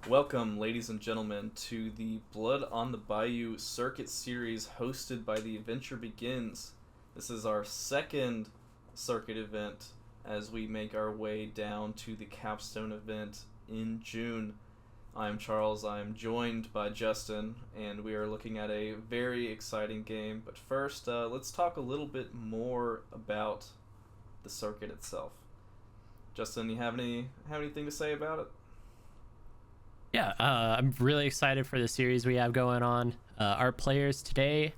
Welcome, ladies and gentlemen, to the Blood on the Bayou Circuit Series hosted by the Adventure Begins. This is our second circuit event as we make our way down to the capstone event in June. I'm Charles, I'm joined by Justin, and we are looking at a very exciting game. But first, let's talk a little bit more about the circuit itself. Justin, you have anything to say about it? Yeah, I'm really excited for the series we have going on. Our players today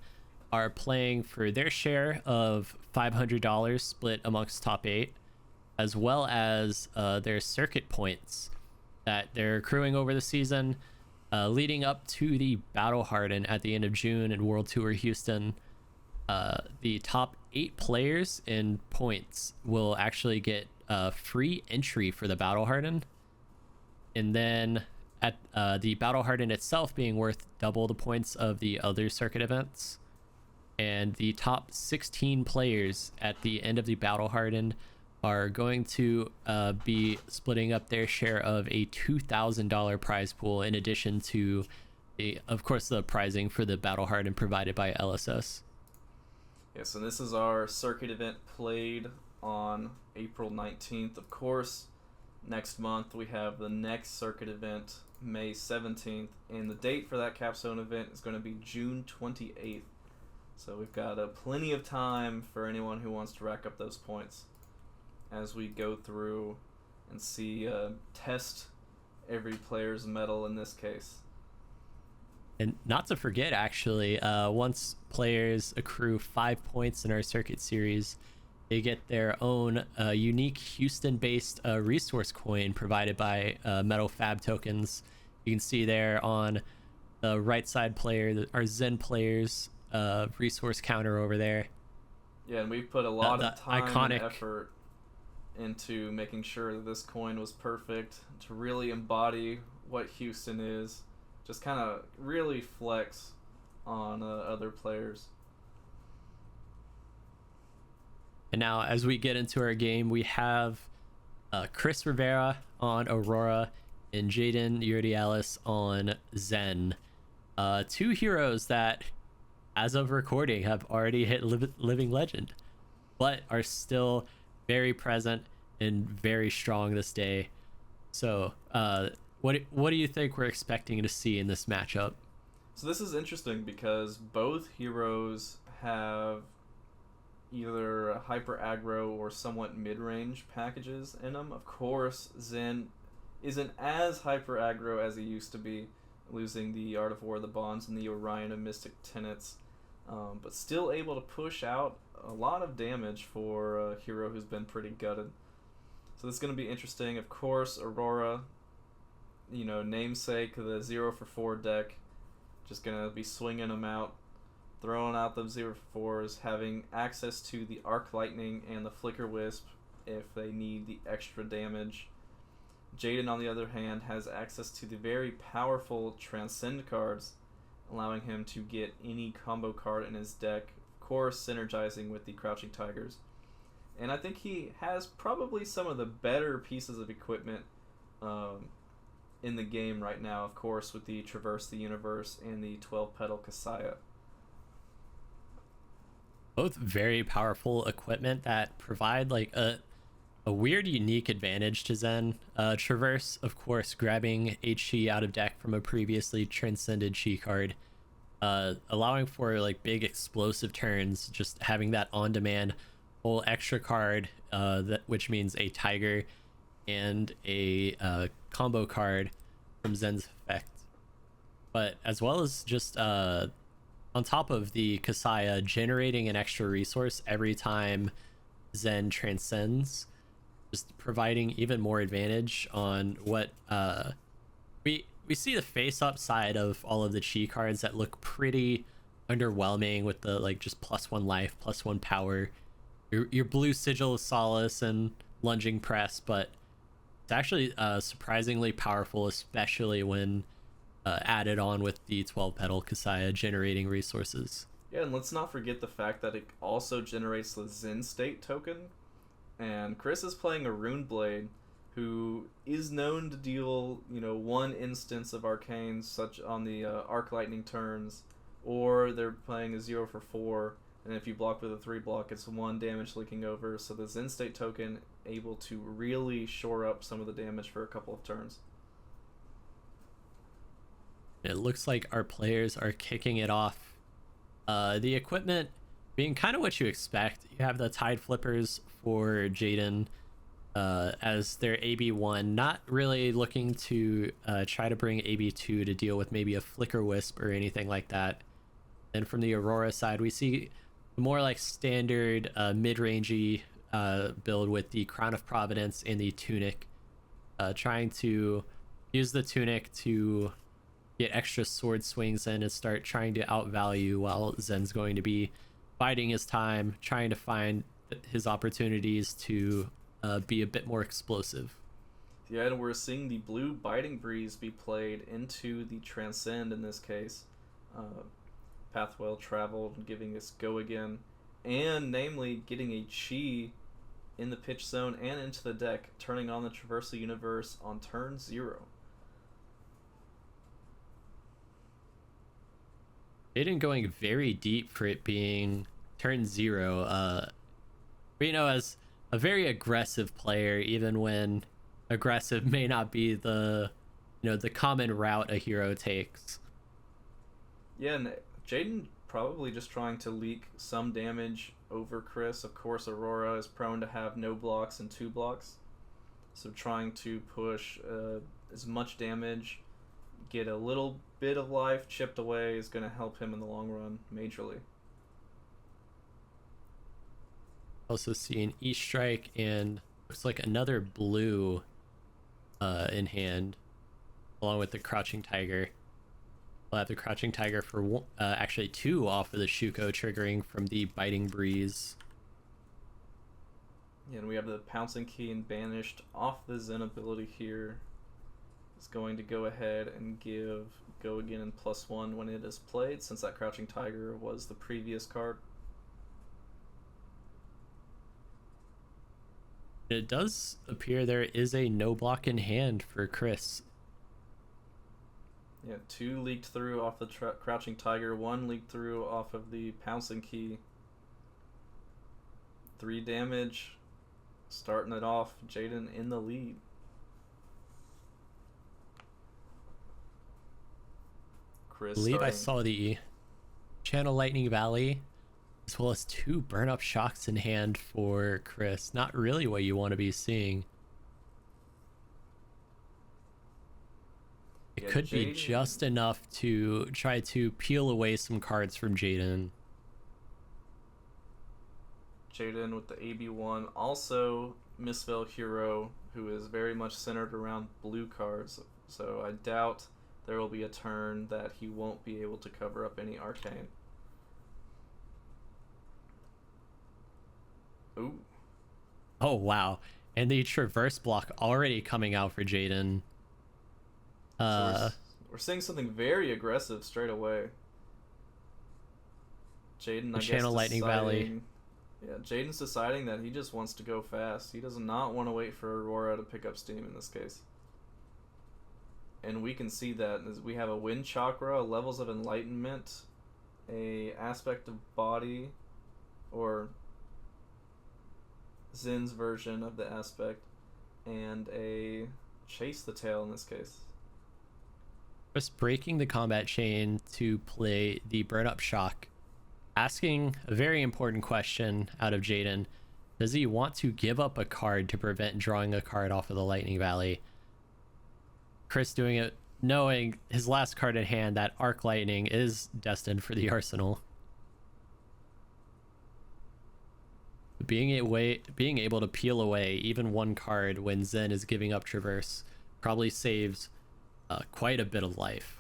are playing for their share of $500 split amongst top eight, as well as their circuit points that they're accruing over the season, leading up to the Battle Harden at the end of June in World Tour Houston. The top eight players in points will actually get free entry for the Battle Harden, and then at the Battle Harden itself being worth double the points of the other circuit events. And the top 16 players at the end of the Battle Harden are going to be splitting up their share of a $2,000 prize pool, in addition to, of course, the prizing for the Battle Harden provided by LSS. Yes, and this is our circuit event played on April 19th. Of course, next month we have the next circuit event, May 17th, and the date for that capstone event is going to be June 28th. So we've got plenty of time for anyone who wants to rack up those points as we go through and test every player's mettle in this case. And not to forget, actually, once players accrue 5 points in our circuit series, they get their own unique Houston-based resource coin provided by Metal Fab Tokens. You can see there on the right side player, our Zen players resource counter over there. Yeah, and we've put a lot The of time iconic and effort into making sure that this coin was perfect to really embody what Houston is. Just kind of really flex on other players. And now, as we get into our game, we have Chris Rivera on Aurora and Jaden Urdiales on Zen. Two heroes that, as of recording, have already hit Living Legend, but are still very present and very strong this day. So, what do you think we're expecting to see in this matchup? So this is interesting because both heroes have either hyper aggro or somewhat mid-range packages in them. Of course, Zen isn't as hyper aggro as he used to be, losing the Art of War, the Bonds, and the Orion of Mystic Tenets, but still able to push out a lot of damage for a hero who's been pretty gutted. So this is going to be interesting. Of course, Aurora, namesake, the 0 for 4 deck, just going to be swinging them out, throwing out the 0 for 4s, having access to the Arc Lightning and the Flicker Wisp if they need the extra damage. Jaden, on the other hand, has access to the very powerful Transcend cards, allowing him to get any combo card in his deck, of course synergizing with the Crouching Tigers. And I think he has probably some of the better pieces of equipment in the game right now, of course, with the Traverse the Universe and the 12-Petal Kasaya. Both very powerful equipment that provide like a weird, unique advantage to Zen. Traverse, of course, grabbing HC out of deck from a previously transcended Chi card, allowing for like big explosive turns, just having that on-demand whole extra card, which means a Tiger and a combo card from Zen's effect. But as well as just on top of the Kasaya generating an extra resource every time Zen transcends, just providing even more advantage on what we see the face up side of all of the Chi cards that look pretty underwhelming with the like just +1 life, +1 power, your blue Sigil of Solace and lunging press, but it's actually surprisingly powerful, especially when added on with the 12-petal Kasaya generating resources. Yeah, and let's not forget the fact that it also generates the Zen State token. And Chris is playing a Rune Blade, who is known to deal, one instance of arcanes, such on the arc lightning turns, or they're playing a 0 for 4, and if you block with a 3 block, it's 1 damage leaking over. So the Zen State token able to really shore up some of the damage for a couple of turns. It looks like our players are kicking it off. The equipment being kind of what you expect. You have the Tide Flippers for Jaden as their AB1, not really looking to try to bring AB2 to deal with maybe a Flicker Wisp or anything like that. And from the Aurora side, we see more like standard mid-rangey build with the Crown of Providence and the Tunic, trying to use the Tunic to get extra sword swings in and start trying to outvalue, while Zen's going to be biding his time, trying to find his opportunities to be a bit more explosive. Yeah, and we're seeing the blue Biting Breeze be played into the Transcend in this case. Path well traveled, giving us go again, and namely getting a Chi in the pitch zone and into the deck, turning on the Traversal Universe on turn 0. Jaden going very deep for it being turn 0. As a very aggressive player, even when aggressive may not be the common route a hero takes. Yeah, and Jaden probably just trying to leak some damage over Chris. Of course, Aurora is prone to have no blocks and 2 blocks, so trying to push as much damage, get a little bit of life chipped away is going to help him in the long run majorly. Also see an E-Strike and looks like another blue in hand, along with the Crouching Tiger. We'll have the Crouching Tiger for actually 2 off of the Shuko, triggering from the Biting Breeze. Yeah, and we have the Pouncing Key and Banished off the Zen ability here. It's going to go ahead and give go again and +1 when it is played, since that Crouching Tiger was the previous card. It does appear there is a no block in hand for Chris. Yeah, 2 leaked through off the Crouching Tiger, 1 leaked through off of the Pouncing Key. 3 damage, starting it off, Jaden in the lead. Chris I believe I starting. saw the Channel Lightning Valley, as well as 2 burn up shocks in hand for Chris. Not really what you want to be seeing. It could be just enough to try to peel away some cards from Jaden. Jaden with the AB1, also Misspell Hero, who is very much centered around blue cards, so I doubt there will be a turn that he won't be able to cover up any arcane. Ooh. Oh wow, and the Traverse block already coming out for Jaden. So we're seeing something very aggressive straight away. Jaden, I guess, Channel Lightning Valley. Yeah, Jaden's deciding that he just wants to go fast. He does not want to wait for Aurora to pick up steam in this case. And we can see that as we have a Wind Chakra, Levels of Enlightenment, a Aspect of Body, or Zen's version of the Aspect, and a Chase the Tail in this case. Just breaking the combat chain to play the Burn Up Shock, asking a very important question out of Jaden. Does he want to give up a card to prevent drawing a card off of the Lightning Valley? Chris doing it knowing his last card in hand, that Arc Lightning, is destined for the arsenal. Being able to peel away even one card when Zen is giving up Traverse probably saves quite a bit of life.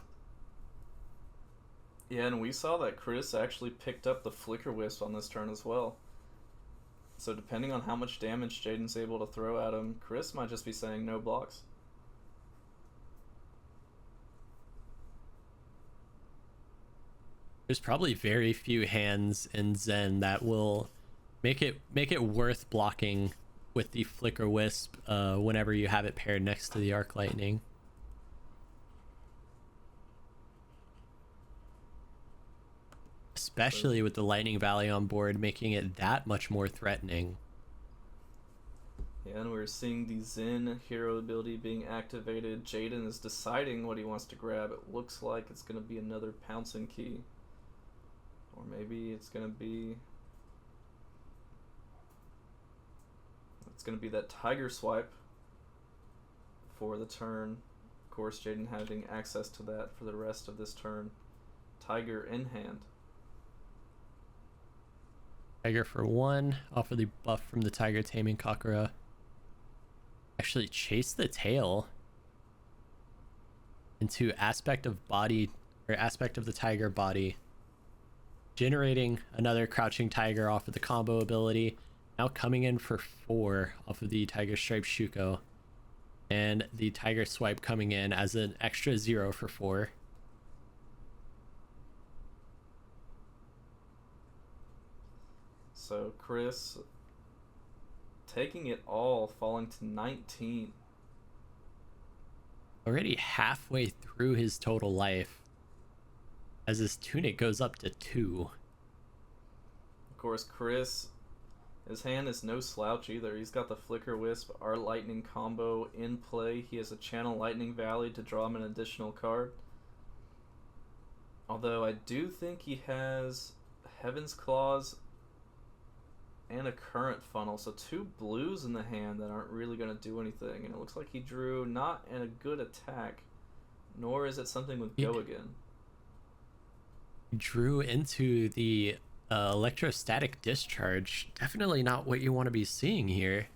Yeah, and we saw that Chris actually picked up the Flicker Wisp on this turn as well. So depending on how much damage Jaden's able to throw at him, Chris might just be saying no blocks. There's probably very few hands in Zen that will make it worth blocking with the Flicker Wisp whenever you have it paired next to the Arc Lightning. Especially with the Lightning Valley on board, making it that much more threatening. Yeah, and we're seeing the Zen hero ability being activated. Jaden is deciding what he wants to grab. It looks like it's going to be another pouncing key. Or maybe it's going to be... It's going to be that Tiger Swipe for the turn. Of course, Jaden having access to that for the rest of this turn. Tiger in hand. Tiger for 1, off of the buff from the Tiger Taming Kakura. Actually chase the tail into aspect of body, or aspect of the tiger body, generating another crouching tiger off of the combo ability. Now coming in for 4 off of the Tiger Stripe Shuko, and the Tiger Swipe coming in as an extra 0 for 4. So Chris taking it all, falling to 19. Already halfway through his total life, as his tunic goes up to 2. Of course, Chris, his hand is no slouch either. He's got the Flicker Wisp, our Lightning combo in play. He has a Channel Lightning Valley to draw him an additional card. Although I do think he has Heaven's Claws and a Current Funnel, so 2 blues in the hand that aren't really going to do anything. And it looks like he drew not in a good attack, nor is it something with Go Again. Drew into the electrostatic discharge. Definitely not what you want to be seeing here.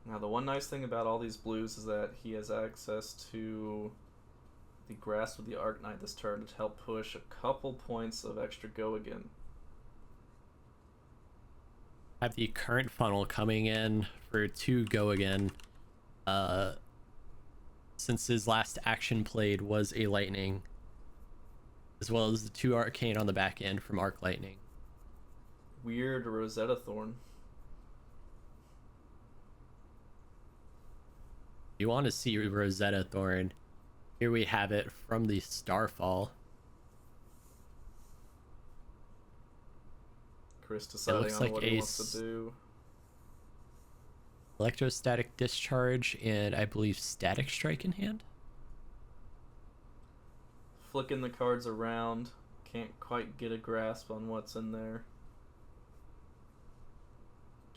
Now the one nice thing about all these blues is that he has access to the Grasp of the Arknight this turn to help push a couple points of extra Go Again. Have the Current Funnel coming in for 2 Go Again, since his last action played was a Lightning, as well as the 2 Arcane on the back end from Arc Lightning. Weird Rosetta Thorn. You want to see Rosetta Thorn? Here we have it from the Starfall. Chris deciding on like what he wants to do. Electrostatic Discharge and I believe Static Strike in hand. Flicking the cards around. Can't quite get a grasp on what's in there.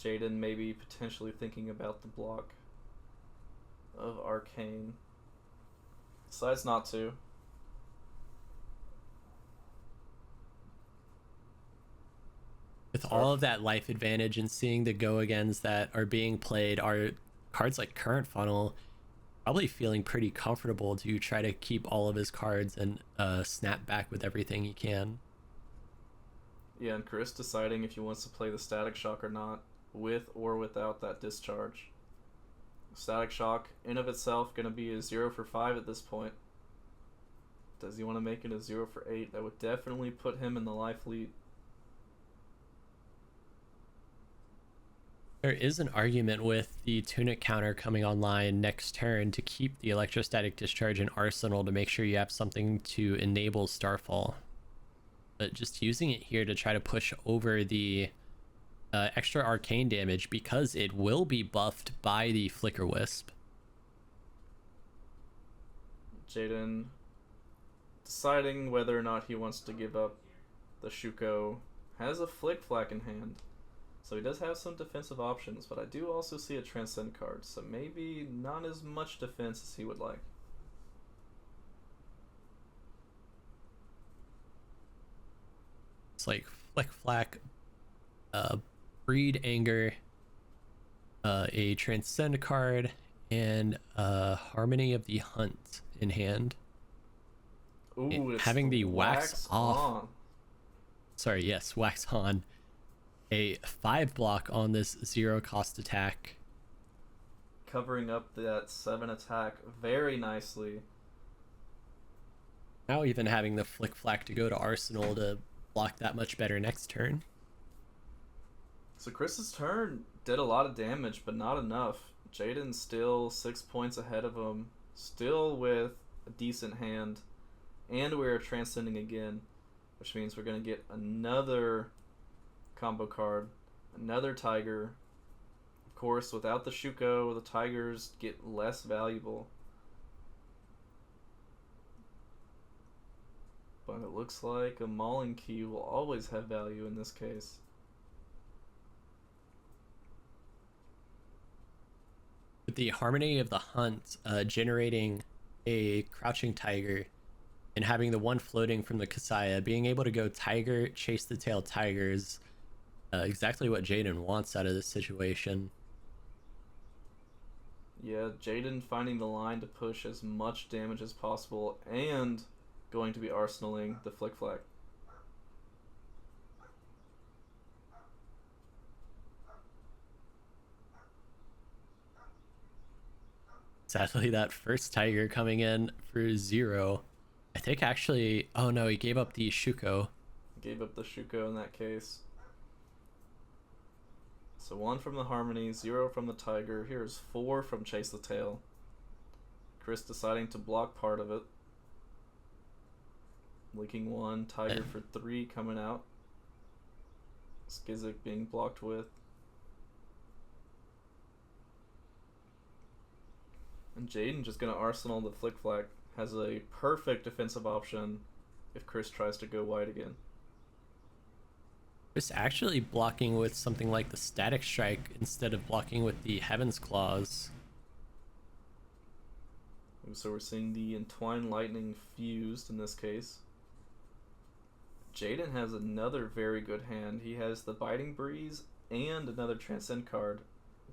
Jaden maybe potentially thinking about the block of Arcane. Decides not to. With all of that life advantage and seeing the go-agains that are being played, are cards like Current Funnel probably feeling pretty comfortable to try to keep all of his cards and snap back with everything he can. Yeah, and Chris deciding if he wants to play the Static Shock or not, with or without that discharge. Static Shock, in of itself, going to be a 0 for 5 at this point. Does he want to make it a 0 for 8? That would definitely put him in the life lead. There is an argument with the Tunic counter coming online next turn to keep the Electrostatic Discharge in Arsenal to make sure you have something to enable Starfall. But just using it here to try to push over the extra arcane damage, because it will be buffed by the Flicker Wisp. Jaden deciding whether or not he wants to give up the Shuko. Has a Flick Flack in hand, so he does have some defensive options, but I do also see a Transcend card, so maybe not as much defense as he would like. It's like Flick Flack, Breed Anger, a Transcend card, and Harmony of the Hunt in hand. Ooh, it's having the wax off. on. Sorry, yes, wax on. A 5 block on this 0 cost attack. Covering up that 7 attack very nicely. Now even having the Flick Flack to go to Arsenal to block that much better next turn. So Chris's turn did a lot of damage, but not enough. Jaden's still 6 points ahead of him, still with a decent hand, and we're transcending again, which means we're going to get another combo card, another tiger. Of course, without the Shuko, the tigers get less valuable. But it looks like a mauling key will always have value in this case. With the Harmony of the Hunt generating a crouching tiger and having the one floating from the Kasaya, being able to go tiger, chase the tail tigers, exactly what Jaden wants out of this situation. Yeah, Jaden finding the line to push as much damage as possible and going to be arsenaling the Flick Flack. Sadly, that first tiger coming in for 0. I think actually, oh no, he gave up the Shuko. Gave up the Shuko in that case. So 1 from the Harmony, 0 from the Tiger. Here's 4 from Chase the Tail. Chris deciding to block part of it. Leaking 1, Tiger for 3 coming out. Skizik being blocked with. And Jaden just going to arsenal the Flick Flack. Has a perfect defensive option if Chris tries to go wide again. Chris actually blocking with something like the Static Strike instead of blocking with the Heaven's Claws. So we're seeing the Entwined Lightning fused in this case. Jaden has another very good hand. He has the Biting Breeze and another Transcend card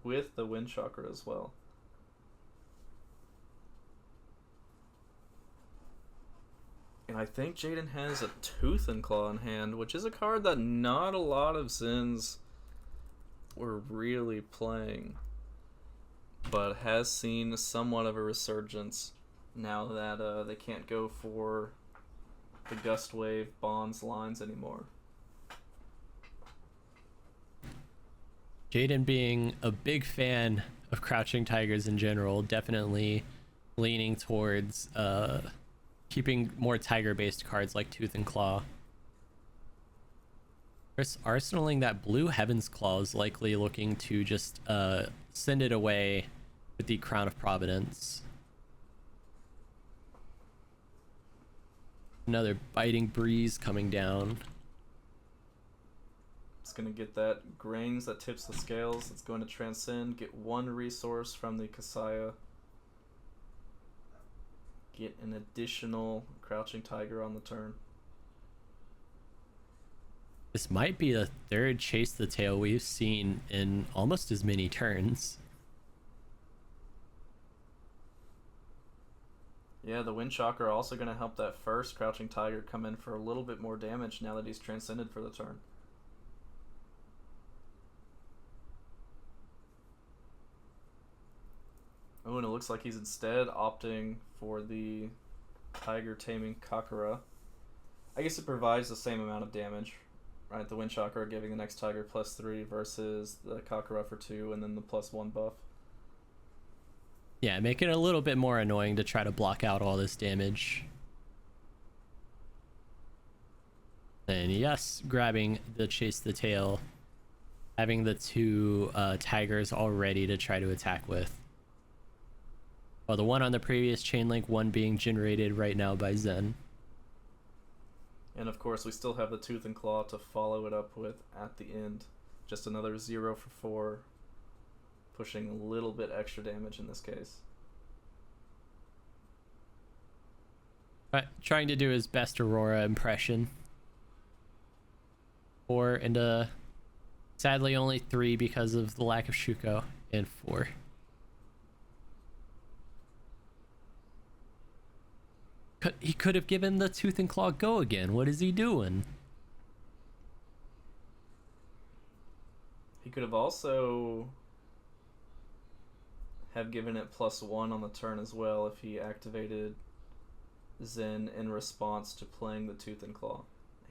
with the Wind Chakra as well. And I think Jaden has a Tooth and Claw in hand, which is a card that not a lot of Zens were really playing, but has seen somewhat of a resurgence now that they can't go for the Gust Wave bonds lines anymore. Jaden being a big fan of Crouching Tigers in general, definitely leaning towards keeping more tiger-based cards like Tooth and Claw. Chris arsenaling that blue Heaven's Claw is likely looking to just send it away with the Crown of Providence. Another Biting Breeze coming down. It's going to get that Grains that tips the scales. It's going to transcend, get 1 resource from the Kasaya. Get an additional Crouching Tiger on the turn. This might be the 3rd Chase the Tail we've seen in almost as many turns. Yeah, the Wind Chakra also going to help that first Crouching Tiger come in for a little bit more damage now that he's transcended for the turn. Oh, and it looks like he's instead opting for the Tiger Taming Kakara. I guess it provides the same amount of damage, right? The Wind Chakra giving the next Tiger +3 versus the Kakara for 2 and then the +1 buff. Yeah, make it a little bit more annoying to try to block out all this damage. And yes, grabbing the Chase the Tail, having the 2 tigers all ready to try to attack with. Well, the one on the previous chain link, one being generated right now by Zen. And of course, we still have the Tooth and Claw to follow it up with at the end. Just another 0 for 4, pushing a little bit extra damage in this case. But trying to do his best Aurora impression. 4 and sadly only 3 because of the lack of Shuko, and 4. He could have given the Tooth and Claw go again. What is he doing? He could have also have given it +1 on the turn as well if he activated Zen in response to playing the Tooth and Claw.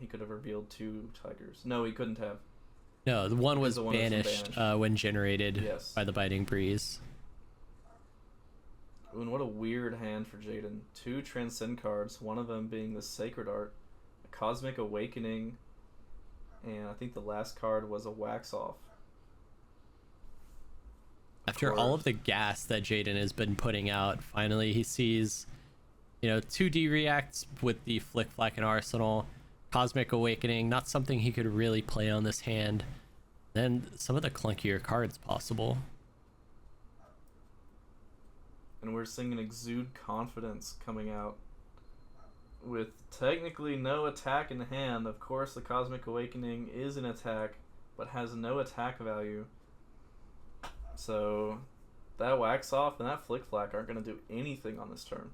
He could have revealed 2 tigers. No, he couldn't have. No, the one was The one that was banished, banished. when generated Yes. by the Biting Breeze. Ooh, and what a weird hand for Jaden. 2 Transcend cards, one of them being the Sacred Art, a Cosmic Awakening, and I think the last card was a Wax Off. After all of the gas that Jaden has been putting out, finally he sees, 2D reacts with the Flick Flack and Arsenal. Cosmic Awakening, not something he could really play on this hand. Then some of the clunkier cards possible. And we're seeing an Exude Confidence coming out with technically no attack in hand. Of course, the Cosmic Awakening is an attack, but has no attack value. So that Wax Off and that Flick Flack aren't going to do anything on this turn.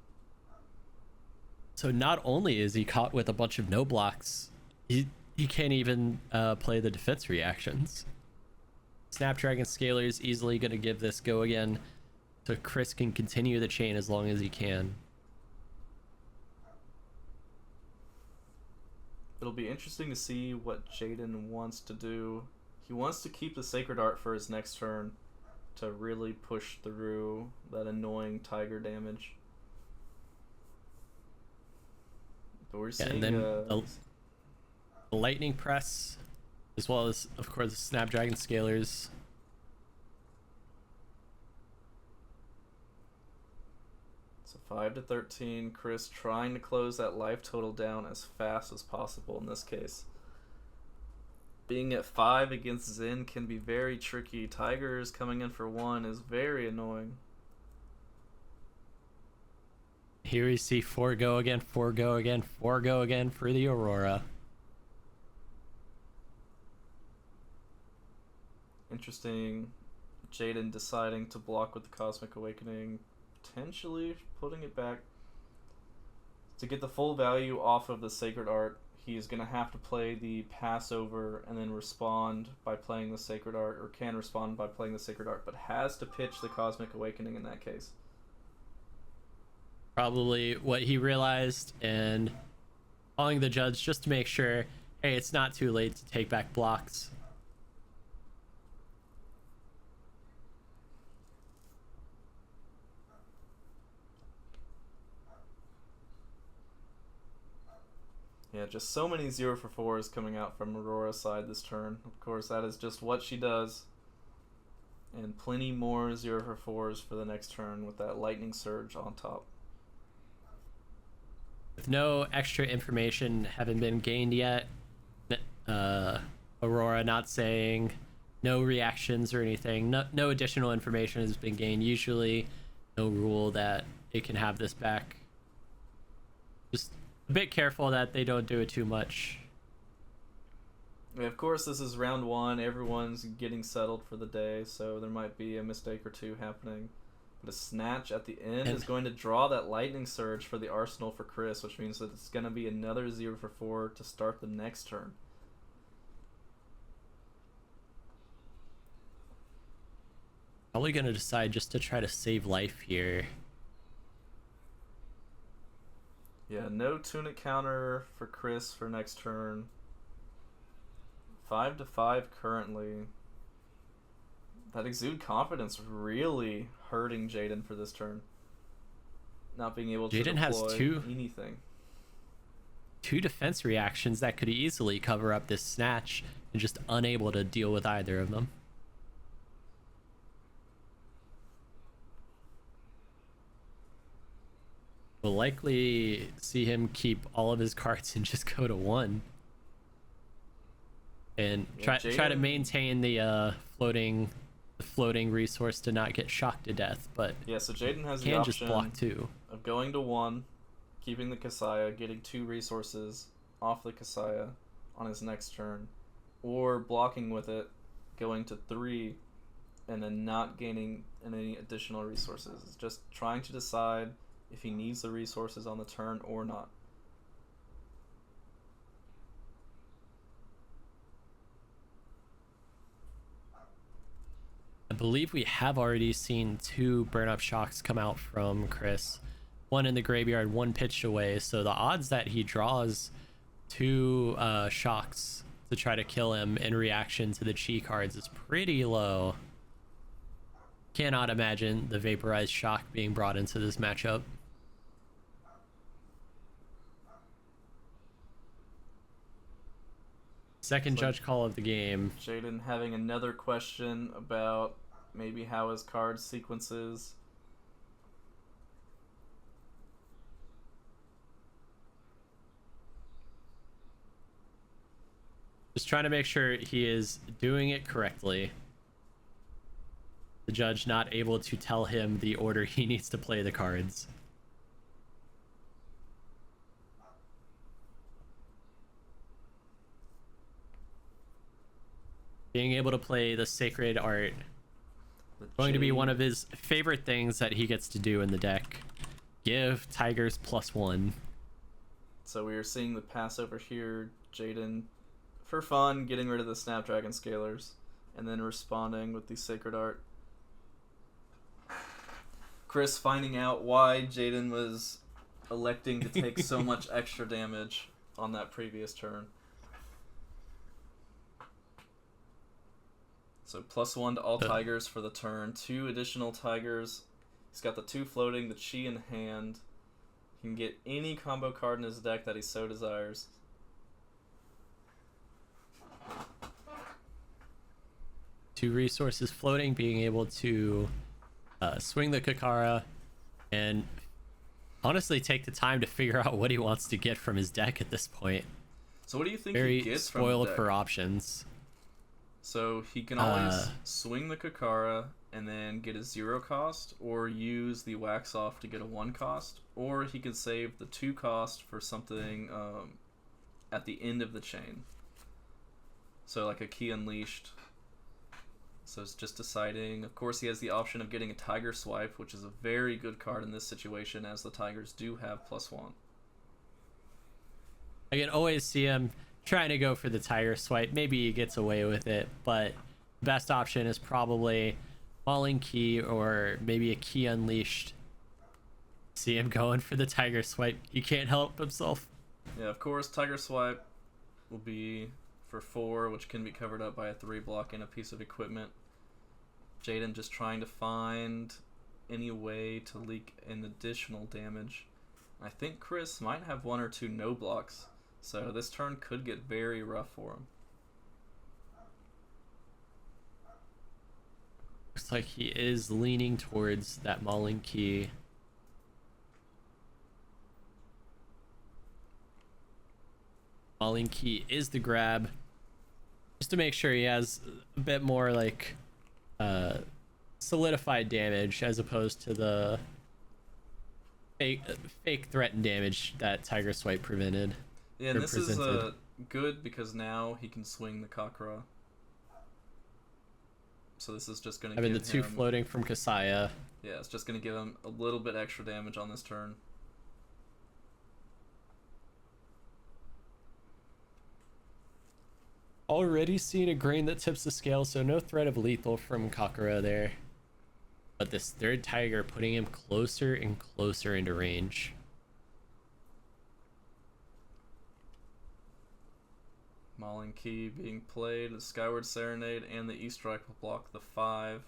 So not only is he caught with a bunch of no blocks, he can't even play the defense reactions. Snapdragon Scaler is easily going to give this go again, so Chris can continue the chain as long as he can. It'll be interesting to see what Jaden wants to do. He wants to keep the Sacred Art for his next turn to really push through that annoying Tiger damage. But we're seeing and then the Lightning Press, as well as, of course, the Snapdragon Scalers. So 5 to 13. Chris trying to close that life total down as fast as possible in this case. Being at 5 against Zen can be very tricky. Tigers coming in for 1 is very annoying. Here we see 4 go again, 4 go again, 4 go again for the Aurora. Interesting. Jaden deciding to block with the Cosmic Awakening, potentially putting it back. To get the full value off of the Sacred Art, he's going to have to play the Passover and then respond by playing the Sacred Art, or can respond by playing the Sacred Art, but has to pitch the Cosmic Awakening in that case. Probably what he realized, and calling the judge just to make sure, hey, it's not too late to take back blocks. Yeah, just so many 0 for 4s coming out from Aurora's side this turn. Of course, that is just what she does. And plenty more 0 for 4s for the next turn with that Lightning Surge on top. With no extra information having been gained yet, Aurora not saying no reactions or anything, no additional information has been gained. Usually no rule that it can have this back. Just a bit careful that they don't do it too much. Yeah, of course, this is round 1. Everyone's getting settled for the day, so there might be a mistake or two happening. But a Snatch at the end is going to draw that Lightning Surge for the Arsenal for Chris, which means that it's going to be another 0 for 4 to start the next turn. Probably going to decide just to try to save life here. Yeah, no Tunic counter for Chris for next turn. 5 to 5 currently. That Exude Confidence really hurting Jaden for this turn. Not being able to Jaden has anything. 2 defense reactions that could easily cover up this Snatch, and just unable to deal with either of them. We'll likely see him keep all of his cards and just go to 1. And try to maintain the floating resource to not get shocked to death, but yeah, so Jaden has the can option just block 2 of going to 1, keeping the Kasaya, getting 2 resources off the Kasaya on his next turn, or blocking with it, going to 3, and then not gaining any additional resources. It's just trying to decide if he needs the resources on the turn or not. I believe we have already seen 2 burn-up shocks come out from Chris. 1 in the graveyard, 1 pitched away, so the odds that he draws 2 shocks to try to kill him in reaction to the chi cards is pretty low. Cannot imagine the vaporized shock being brought into this matchup. Second judge call of the game. Jaden having another question about maybe how his card sequences. Just trying to make sure he is doing it correctly. The judge not able to tell him the order he needs to play the cards. Being able to play the Sacred Art. Going to be one of his favorite things that he gets to do in the deck. Give Tigers +1. So we are seeing the pass over here. Jaden, for fun, getting rid of the Snapdragon Scalers. And then responding with the Sacred Art. Chris finding out why Jaden was electing to take so much extra damage on that previous turn. So +1 to all Tigers for the turn. 2 additional Tigers. He's got the 2 floating, the Chi in hand. He can get any combo card in his deck that he so desires. Two resources floating, being able to swing the Kakara and honestly take the time to figure out what he wants to get from his deck at this point. So what do you think Very he gets spoiled from the deck? for options. So he can always swing the Kakara and then get a 0 cost, or use the Wax Off to get a 1 cost, or he can save the 2 cost for something at the end of the chain. So like a Key Unleashed. So it's just deciding. Of course, he has the option of getting a Tiger Swipe, which is a very good card in this situation, as the Tigers do have +1. I can always see him trying to go for the Tiger Swipe. Maybe he gets away with it, but the best option is probably Falling Key or maybe a Key Unleashed. See him going for the Tiger Swipe. He can't help himself. Yeah, of course, Tiger Swipe will be for 4, which can be covered up by a 3 block and a piece of equipment. Jaden just trying to find any way to leak an additional damage. I think Chris might have 1 or 2 no blocks, so this turn could get very rough for him. Looks like he is leaning towards that Mauling Key. Mauling Key is the grab, just to make sure he has a bit more like solidified damage as opposed to the fake threatened damage that Tiger Swipe prevented. Yeah, and this is good because now he can swing the Kakra. So this is just going to give the 2 floating from Kasaya. Yeah, it's just going to give him a little bit extra damage on this turn. Already seeing a grain that tips the scale, so no threat of lethal from Kakura there. But this third Tiger putting him closer and closer into range. Mauling Key being played, the Skyward Serenade, and the E-Strike will block the 5.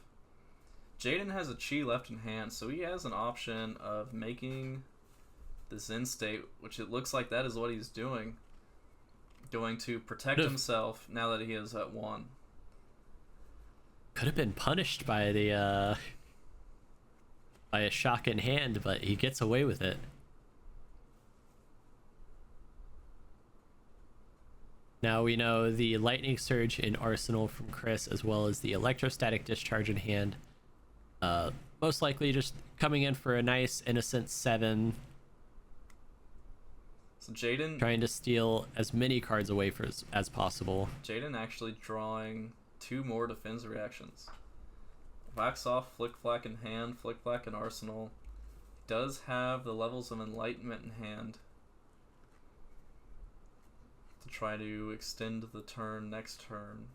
Jaden has a Chi left in hand, so he has an option of making the Zen State, which it looks like that is what he's doing. Going to protect himself now that he is at 1. Could have been punished by the by a shock in hand, but he gets away with it. Now we know the Lightning Surge in Arsenal from Chris, as well as the Electrostatic Discharge in hand. Most likely just coming in for a nice innocent 7. So Jaden trying to steal as many cards away as possible. Jaden actually drawing 2 more defense reactions. Wax Off, Flick Flack in hand, Flick Flack in Arsenal. Does have the levels of Enlightenment in hand to try to extend the turn next turn.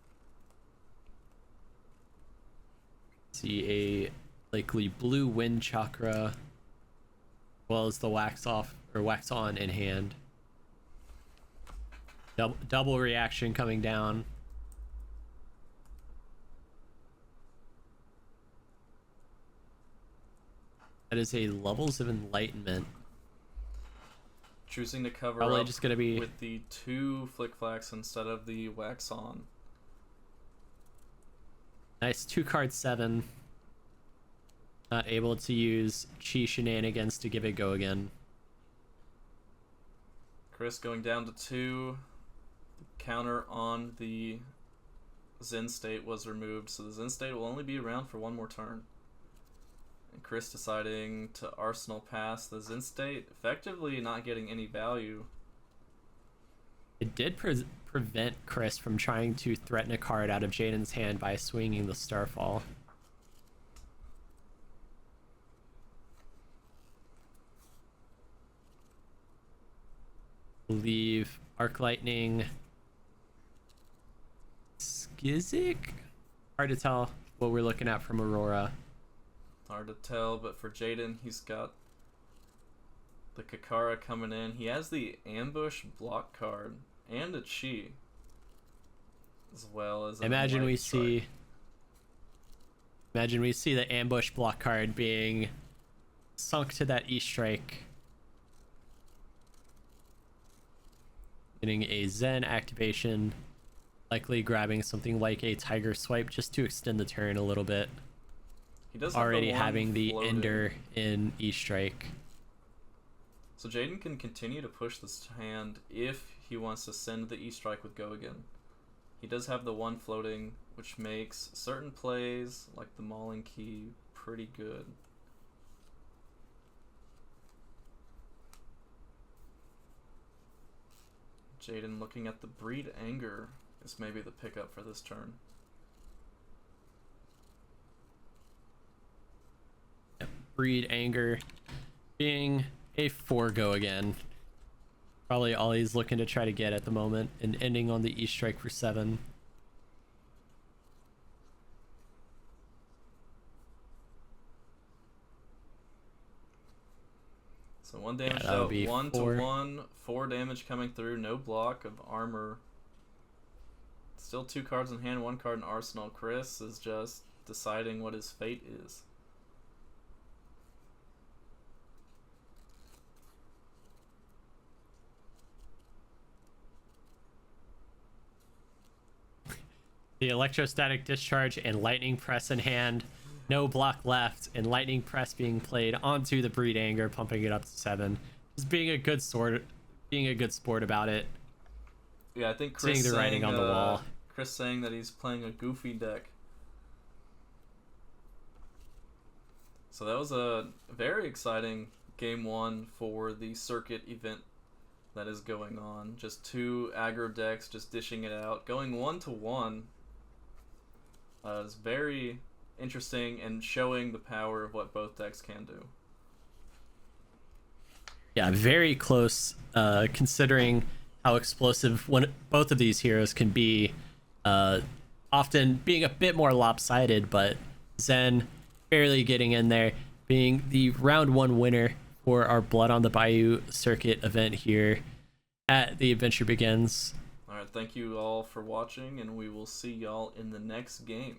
See a likely blue Wind Chakra, as well as the Wax Off or Wax On in hand. Double reaction coming down. That is a Levels of Enlightenment. Choosing to cover Probably up just gonna be with the 2 Flick Flacks instead of the Wax On. nice 2-card 7. Not able to use Chi Shenanigans to give it go again. Chris going down to 2. The counter on the Zen State was removed, so the Zen State will only be around for 1 more turn. And Chris deciding to Arsenal pass the Zen State, effectively not getting any value. It did prevent Chris from trying to threaten a card out of Jaden's hand by swinging the Starfall. Leave Arc Lightning. Skizzik? Hard to tell what we're looking at from Aurora. Hard to tell, but for Jaden, he's got the Kakara coming in. He has the Ambush block card and a Chi, as well as Imagine we see the Ambush block card being sunk to that E-Strike. Getting a Zen activation, likely grabbing something like a Tiger Swipe just to extend the turn a little bit. He does already have having the floating. Ender in E-Strike. So Jaden can continue to push this hand if he wants to send the E-Strike with Go Again. He does have the 1 floating, which makes certain plays, like the Mauling Key, pretty good. Jaden looking at the Breed Anger is maybe the pickup for this turn. Breed Anger being a 4 go again. Probably all he's looking to try to get at the moment, and ending on the E-Strike for 7. So 1 damage that'll out, be 1 4. to 1, 4 damage coming through, no block of armor. Still 2 cards in hand, 1 card in arsenal. Chris is just deciding what his fate is. The Electrostatic Discharge and Lightning Press in hand. No block left, and Lightning Press being played onto the Breed Anger, pumping it up to 7. Just being a good sport about it. Yeah, I think Chris seeing the writing on the wall. Chris saying that he's playing a goofy deck. So that was a very exciting game 1 for the circuit event that is going on. Just 2 aggro decks just dishing it out. Going 1 to 1 is very interesting and showing the power of what both decks can do. Yeah, very close, considering how explosive both of these heroes can be. Often being a bit more lopsided, but Zen barely getting in there, being the round 1 winner for our Blood on the Bayou circuit event here at The Adventure Begins. Alright, thank you all for watching, and we will see y'all in the next game.